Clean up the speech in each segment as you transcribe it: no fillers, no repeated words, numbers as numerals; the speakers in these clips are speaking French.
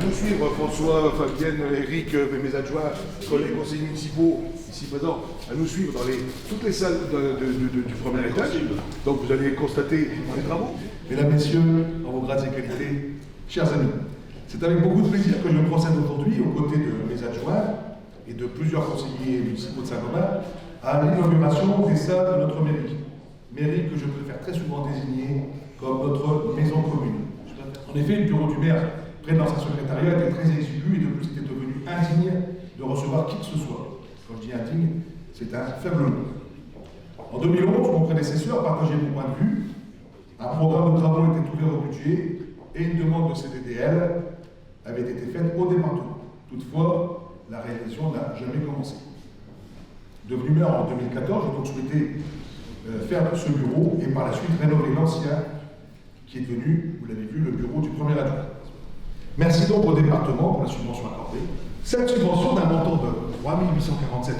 nous suivre, François, Fabienne, Eric, mes adjoints, collègues conseillers municipaux ici présents, à nous suivre dans toutes les salles du premier étage. Donc vous allez constater les travaux. Mesdames, Messieurs, dans vos grades et qualités, chers amis, c'est avec beaucoup de plaisir que je procède aujourd'hui, aux côtés de mes adjoints et de plusieurs conseillers municipaux de Saint-Gobain, à l'inauguration des salles de notre mairie. Mairie que je préfère très souvent désigner comme notre maison commune. En effet, le bureau du maire, près de l'ancien secrétariat, était très exigu et de plus était devenu indigne de recevoir qui que ce soit. Quand je dis indigne, c'est un faible mot. En 2011, mon prédécesseur partageait mon point de vue. Un programme de travaux était ouvert au budget et une demande de CDDL avait été faite au département. Toutefois, la réalisation n'a jamais commencé. Devenu maire en 2014, j'ai donc souhaité faire ce bureau et par la suite rénover l'ancien qui est devenu, vous l'avez vu, le bureau du premier adjoint. Merci donc au département pour la subvention accordée. Cette subvention d'un montant de 3 847 €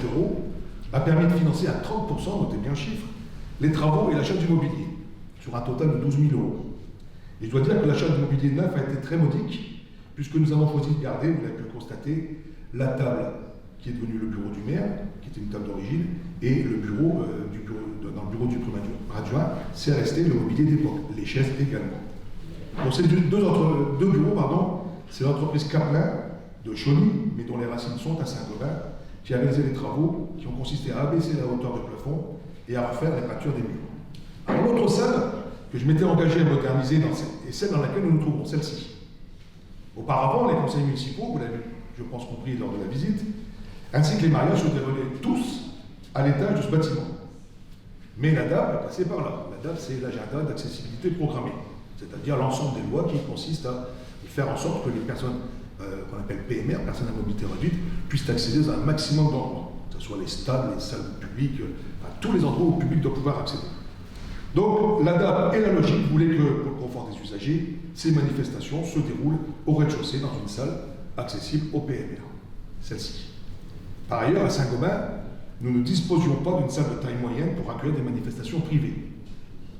a permis de financer à 30%, notez bien le chiffre, les travaux et l'achat du mobilier, sur un total de 12 000 €. Et je dois dire que l'achat du mobilier neuf a été très modique, puisque nous avons choisi de garder, vous l'avez pu le constater, la table qui est devenue le bureau du maire, qui était une table d'origine, et le bureau, dans le bureau du premier adjoint, c'est resté le mobilier d'époque, les chaises également. Pour ces deux bureaux, c'est l'entreprise Kaplan de Chauny, mais dont les racines sont à Saint-Gobain, qui a réalisé les travaux qui ont consisté à abaisser la hauteur de plafond et à refaire les peintures des murs. Alors l'autre salle que je m'étais engagé à moderniser est celle dans laquelle nous nous trouvons, celle-ci. Auparavant, les conseils municipaux, vous l'avez, je pense, compris lors de la visite, ainsi que les mariages se déroulaient tous à l'étage de ce bâtiment. Mais la DAP est passée par là. La DAP, c'est l'agenda d'accessibilité programmée, c'est-à-dire l'ensemble des lois qui consistent à faire en sorte que les personnes qu'on appelle PMR, personnes à mobilité réduite, puissent accéder à un maximum d'endroits, que ce soit les stades, les salles publiques, tous les endroits où le public doit pouvoir accéder. Donc la DAP et la logique voulaient que, pour le confort des usagers, ces manifestations se déroulent au rez-de-chaussée dans une salle accessible aux PMR, celle-ci. Par ailleurs, à Saint-Gobain, nous ne disposions pas d'une salle de taille moyenne pour accueillir des manifestations privées.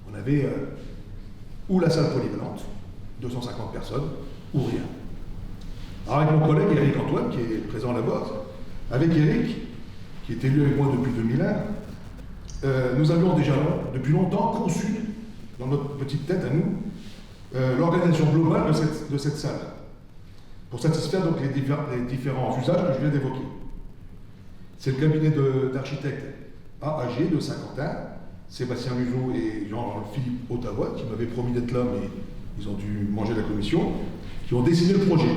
On avait ou la salle polyvalente, 250 personnes, ou rien. Alors avec mon collègue Eric Antoine, qui est présent là-bas, avec Eric, qui est élu avec moi depuis 2001, nous avions déjà, depuis longtemps, conçu, dans notre petite tête à nous, l'organisation globale de cette salle, pour satisfaire donc les différents usages que je viens d'évoquer. C'est le cabinet d'architectes AAG de Saint-Quentin, Sébastien Museau et Jean-Philippe Ottawa, qui m'avaient promis d'être là, mais ils ont dû manger la commission, qui ont dessiné le projet.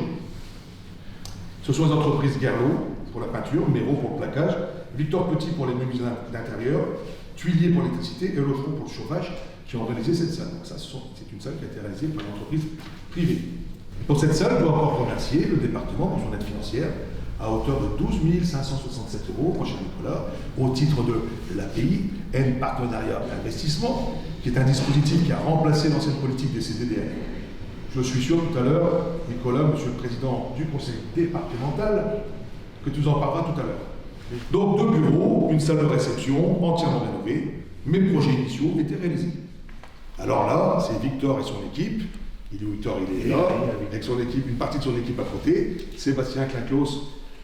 Ce sont les entreprises Guerlot pour la peinture, Méro pour le plaquage, Victor Petit pour les menuiseries d'intérieur, Tuilier pour l'électricité et Lofron pour le chauffage, qui ont réalisé cette salle. Donc ça, c'est une salle qui a été réalisée par une entreprise privée. Pour cette salle, je dois encore remercier le département pour son aide financière, à hauteur de 12 567 €, mon cher Nicolas, au titre de l'API, N Partenariat Investissement, qui est un dispositif qui a remplacé l'ancienne politique des CDDL. Je suis sûr tout à l'heure, Nicolas, monsieur le président du conseil départemental, que tu en parleras tout à l'heure. Donc 2 bureaux, une salle de réception entièrement rénovée, mes projets initiaux étaient réalisés. Alors là, c'est Victor et son équipe. Il est où Victor? Il est là, avec son équipe, une partie de son équipe à côté. Sébastien Clinclos,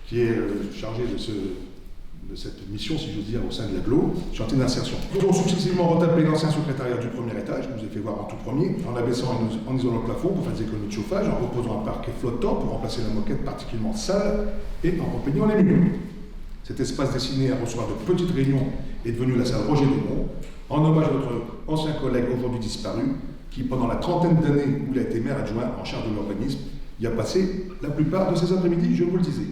qui est chargé de cette mission, si j'ose dire, au sein de l'agglo, chantier d'insertion. Nous avons successivement retapé l'ancien secrétariat du premier étage, je vous ai fait voir en tout premier, en abaissant et en isolant le plafond pour faire des économies de chauffage, en reposant un parquet flottant pour remplacer la moquette particulièrement sale et en repeignant les murs. Cet espace destiné à recevoir de petites réunions est devenu la salle Roger Dumont, en hommage à notre ancien collègue aujourd'hui disparu, qui pendant la trentaine d'années où il a été maire adjoint en charge de l'urbanisme, y a passé la plupart de ses après-midi, je vous le disais.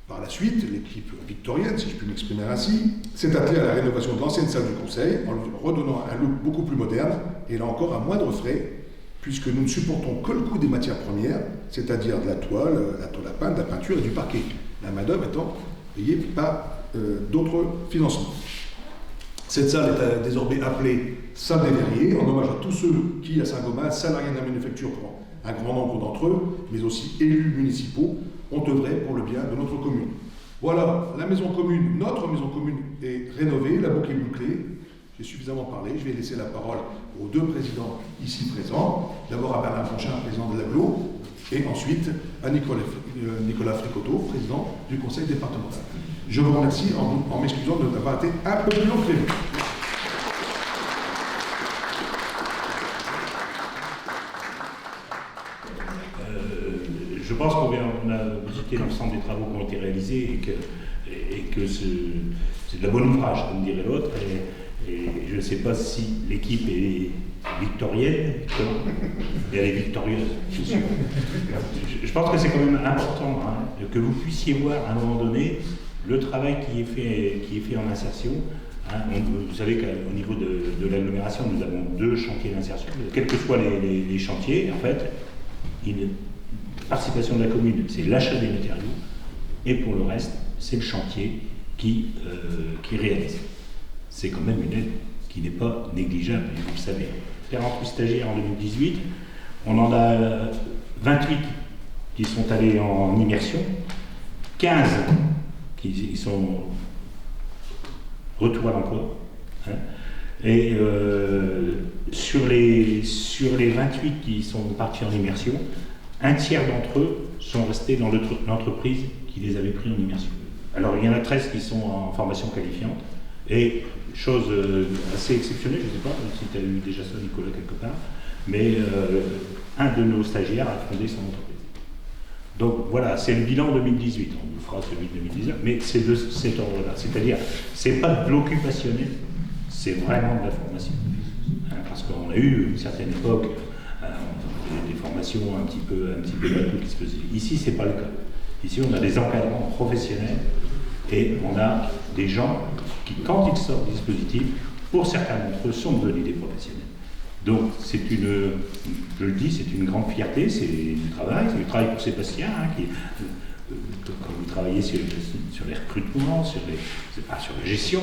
Par la suite, l'équipe victorienne, si je puis m'exprimer ainsi, s'est attelée à la rénovation de l'ancienne salle du conseil en lui redonnant un look beaucoup plus moderne et là encore à moindre frais, puisque nous ne supportons que le coût des matières premières, c'est-à-dire de la toile à peindre, de la peinture et du parquet, la main-d'œuvre étant payée par d'autres financements. Cette salle est désormais appelée salle des verriers, en hommage à tous ceux qui, à Saint-Gobain, salariés de la manufacture pour un grand nombre d'entre eux, mais aussi élus municipaux, ont œuvré pour le bien de notre commune. Voilà, la maison commune, notre maison commune est rénovée, la boucle est bouclée. J'ai suffisamment parlé, je vais laisser la parole aux 2 présidents ici présents. D'abord à Bernard Conchin, président de l'agglo, et ensuite à Nicolas Fricotto, président du conseil départemental. Je vous remercie en m'excusant de n'avoir été un peu plus long que prévu. Je pense qu'on a visité l'ensemble des travaux qui ont été réalisés et que c'est de la bonne ouvrage, comme dirait l'autre. Et je ne sais pas si l'équipe est victorienne, et elle est victorieuse, je suis sûr. Je pense que c'est quand même important que vous puissiez voir à un moment donné le travail qui est fait en insertion. Vous savez qu'au niveau de l'agglomération, nous avons 2 chantiers d'insertion. Quels que soient les chantiers, en fait, la participation de la commune, c'est l'achat des matériaux, et pour le reste, c'est le chantier qui réalise. C'est quand même une aide qui n'est pas négligeable, vous le savez. 48 stagiaires en 2018, on en a 28 qui sont allés en immersion, 15 qui sont retour à l'emploi, et sur les 28 qui sont partis en immersion, un tiers d'entre eux sont restés dans l'entreprise qui les avait pris en immersion. Alors il y en a 13 qui sont en formation qualifiante, et chose assez exceptionnelle, je ne sais pas si tu as eu déjà ça, Nicolas, quelque part, mais un de nos stagiaires a fondé son entreprise. Donc voilà, c'est le bilan 2018, on vous fera celui de 2019, mais c'est de cet ordre-là. C'est-à-dire, c'est pas de l'occupationnel, c'est vraiment de la formation. Parce qu'on a eu une certaine époque des formations un petit peu bateau qui se faisaient. Ici, c'est pas le cas. Ici, on a des encadrements professionnels et on a des gens qui, quand ils sortent du dispositif, pour certains d'entre eux, sont devenus des professionnels. Donc, je le dis, c'est une grande fierté, c'est du travail pour Sébastien, quand vous travaillez sur les recrutements, sur la gestion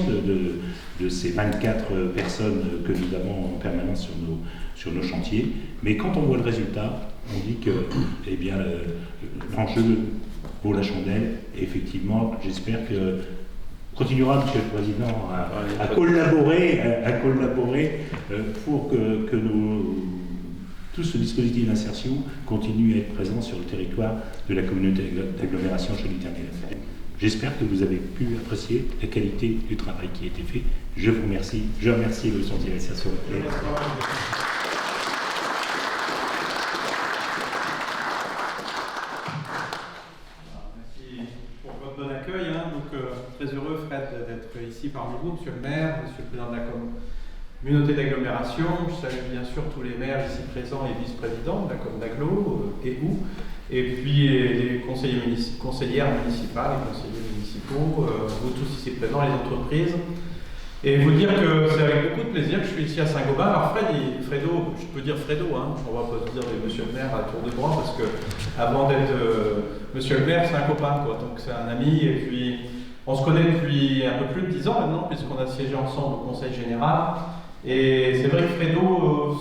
de ces 24 personnes que nous avons en permanence sur nos chantiers. Mais quand on voit le résultat, on dit que l'enjeu vaut la chandelle. Et effectivement, j'espère que continuera, Monsieur le Président, à collaborer pour que tout ce dispositif d'insertion continue à être présent sur le territoire de la communauté d'agglomération Joliette-Ernée-la-Fère. J'espère que vous avez pu apprécier la qualité du travail qui a été fait. Je vous remercie. Je remercie le Centre d'insertion. Très heureux, Fred, d'être ici parmi vous, Monsieur le maire, Monsieur le président de la communauté d'agglomération. Je salue bien sûr tous les maires ici présents et vice-présidents de la commune d'Agglo et puis les conseillères municipales, les conseillers municipaux, vous tous ici présents, les entreprises. Et vous dire que c'est avec beaucoup de plaisir que je suis ici à Saint-Gobain. Alors Fredo, je peux dire Fredo, on va pas se dire Monsieur le maire à tour de bras, parce que avant d'être Monsieur le maire, c'est un copain, quoi. Donc c'est un ami, et puis on se connaît depuis un peu plus de 10 ans maintenant, puisqu'on a siégé ensemble au Conseil Général. Et c'est vrai que Fredo,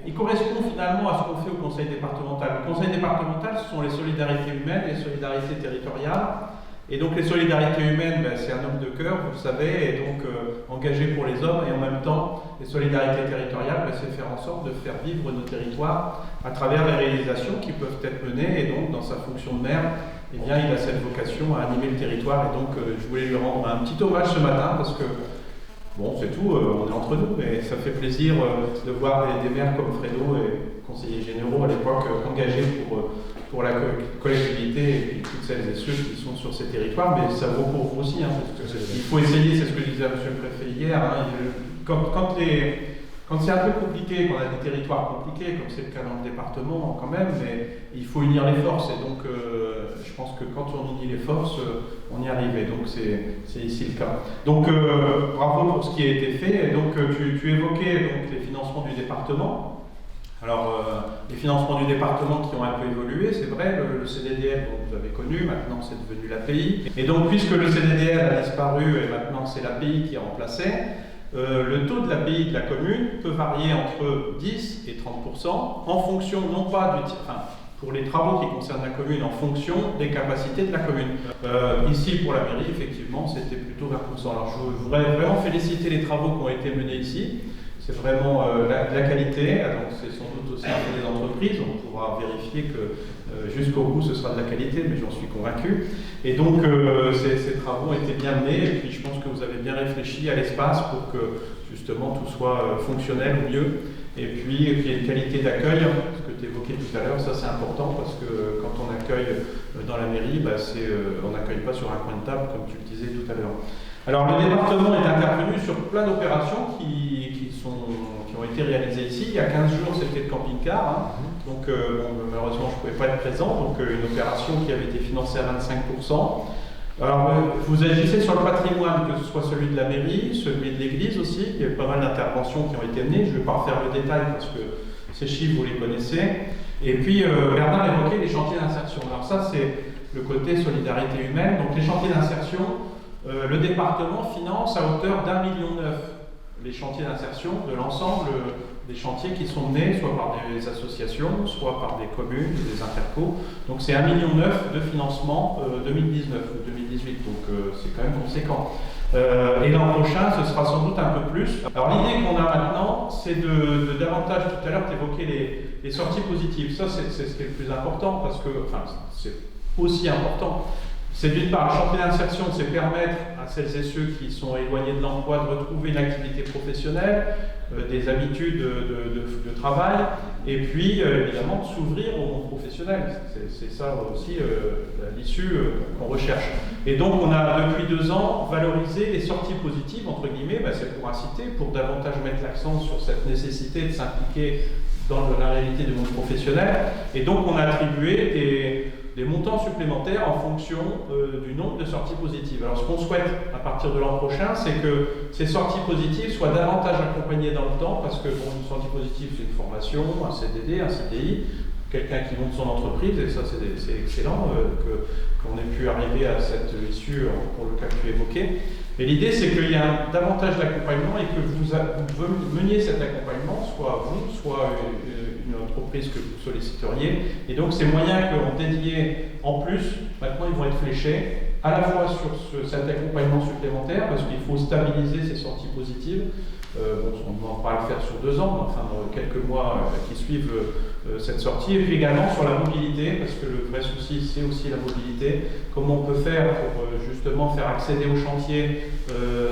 il correspond finalement à ce qu'on fait au Conseil départemental. Le Conseil départemental, ce sont les solidarités humaines, les solidarités territoriales. Et donc les solidarités humaines, c'est un homme de cœur, vous le savez, et donc engagé pour les hommes, et en même temps, les solidarités territoriales, c'est faire en sorte de faire vivre nos territoires à travers les réalisations qui peuvent être menées, et donc dans sa fonction de maire, il a cette vocation à animer le territoire, et donc je voulais lui rendre un petit hommage ce matin, parce que, bon, c'est tout, on est entre nous, mais ça fait plaisir de voir des maires comme Fredo et conseillers généraux à l'époque engagés pour la collectivité et toutes celles et ceux qui sont sur ces territoires, mais ça vaut pour vous aussi, parce que il faut essayer, c'est ce que disait Monsieur le Préfet hier, quand c'est un peu compliqué, quand on a des territoires compliqués, comme c'est le cas dans le département quand même, mais il faut unir les forces, et donc je pense que quand on unit les forces, on y arrive, et donc c'est ici le cas. Donc bravo pour ce qui a été fait, et donc tu évoquais donc, les financements du département. Alors, les financements du département qui ont un peu évolué, c'est vrai, le CDDL, dont vous avez connu, maintenant c'est devenu l'API. Et donc, puisque le CDDL a disparu et maintenant c'est l'API qui est remplacé, le taux de l'API de la commune peut varier entre 10 et 30% en fonction, non pas pour les travaux qui concernent la commune, en fonction des capacités de la commune. Ici, pour la mairie, effectivement, c'était plutôt 20%. Alors, je voudrais vraiment féliciter les travaux qui ont été menés ici. c'est vraiment la qualité, donc c'est sans doute aussi des entreprises, on pourra vérifier que jusqu'au bout ce sera de la qualité, mais j'en suis convaincu. Et donc ces travaux ont été bien menés, et puis je pense que vous avez bien réfléchi à l'espace pour que justement tout soit fonctionnel au mieux. Et puis il y a une qualité d'accueil, ce que tu évoquais tout à l'heure, ça c'est important parce que quand on accueille dans la mairie, on n'accueille pas sur un coin de table comme tu le disais tout à l'heure. Alors le département est intervenu sur plein d'opérations qui ont été réalisées ici. Il y a 15 jours, c'était le camping-car, donc malheureusement je ne pouvais pas être présent, donc une opération qui avait été financée à 25%. Alors vous agissez sur le patrimoine, que ce soit celui de la mairie, celui de l'église aussi. Il y a eu pas mal d'interventions qui ont été menées, je ne vais pas refaire le détail parce que ces chiffres vous les connaissez. Et puis Bernard évoquait les chantiers d'insertion. Alors ça c'est le côté solidarité humaine. Donc les chantiers d'insertion, le département finance à hauteur d'1,9 million les chantiers d'insertion de l'ensemble des chantiers qui sont menés soit par des associations, soit par des communes, des intercos. Donc c'est 1,9 million de financement 2019 ou 2018, donc c'est quand même conséquent. Et l'an prochain, ce sera sans doute un peu plus. Alors l'idée qu'on a maintenant, c'est de davantage, tout à l'heure tu évoquais les sorties positives. Ça c'est ce qui est le plus important, parce que, enfin c'est aussi important. C'est d'une part, le chantier d'insertion, c'est permettre à celles et ceux qui sont éloignés de l'emploi de retrouver une activité professionnelle, des habitudes de travail, et puis évidemment de s'ouvrir au monde professionnel. C'est ça aussi l'issue qu'on recherche. Et donc on a depuis 2 ans valorisé les sorties positives, entre guillemets, c'est pour inciter, pour davantage mettre l'accent sur cette nécessité de s'impliquer dans la réalité du monde professionnel. Et donc on a attribué des montants supplémentaires en fonction du nombre de sorties positives. Alors ce qu'on souhaite à partir de l'an prochain, c'est que ces sorties positives soient davantage accompagnées dans le temps, parce que une sortie positive c'est une formation, un CDD, un CDI, quelqu'un qui monte son entreprise, et ça c'est excellent qu'on ait pu arriver à cette issue pour le cas que tu évoquais. Et l'idée c'est qu'il y ait davantage d'accompagnement et que vous meniez cet accompagnement, soit vous, soit une entreprise que vous solliciteriez. Et donc ces moyens que l'on dédiait en plus, maintenant ils vont être fléchés à la fois sur cet accompagnement supplémentaire, parce qu'il faut stabiliser ces sorties positives. On ne va pas le faire sur 2 ans, mais enfin dans quelques mois qui suivent cette sortie, et puis également sur la mobilité, parce que le vrai souci c'est aussi la mobilité. Comment on peut faire pour justement faire accéder au chantier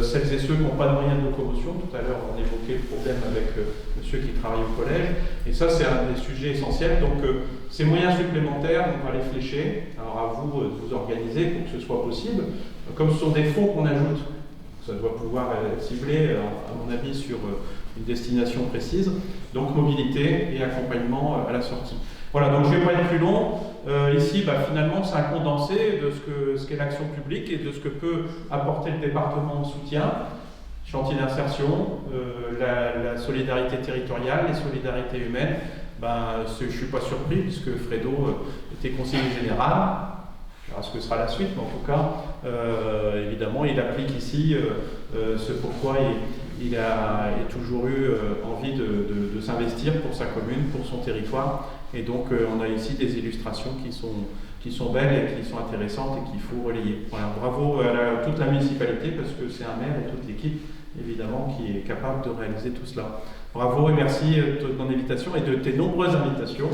celles et ceux qui n'ont pas de moyens de locomotion. Tout à l'heure on évoquait le problème avec monsieur qui travaille au collège, et ça c'est un des sujets essentiels. Donc ces moyens supplémentaires, on va les flécher. Alors à vous de vous organiser pour que ce soit possible. Comme ce sont des fonds qu'on ajoute, ça doit pouvoir être ciblé, à mon avis, sur une destination précise. Donc mobilité et accompagnement à la sortie. Voilà, donc je ne vais pas être plus long. Ici, finalement, c'est un condensé de ce qu'est l'action publique et de ce que peut apporter le département en soutien. Chantier d'insertion, la solidarité territoriale, les solidarités humaines. Je ne suis pas surpris puisque Fredo était conseiller général. Je verrai ce que sera la suite, mais en tout cas, évidemment, il applique ici ce pourquoi il a toujours eu envie de s'investir pour sa commune, pour son territoire. Et donc, on a ici des illustrations qui sont belles et qui sont intéressantes et qu'il faut relayer. Voilà, bravo à toute la municipalité, parce que c'est un maire et toute l'équipe, évidemment, qui est capable de réaliser tout cela. Bravo et merci de ton invitation et de tes nombreuses invitations.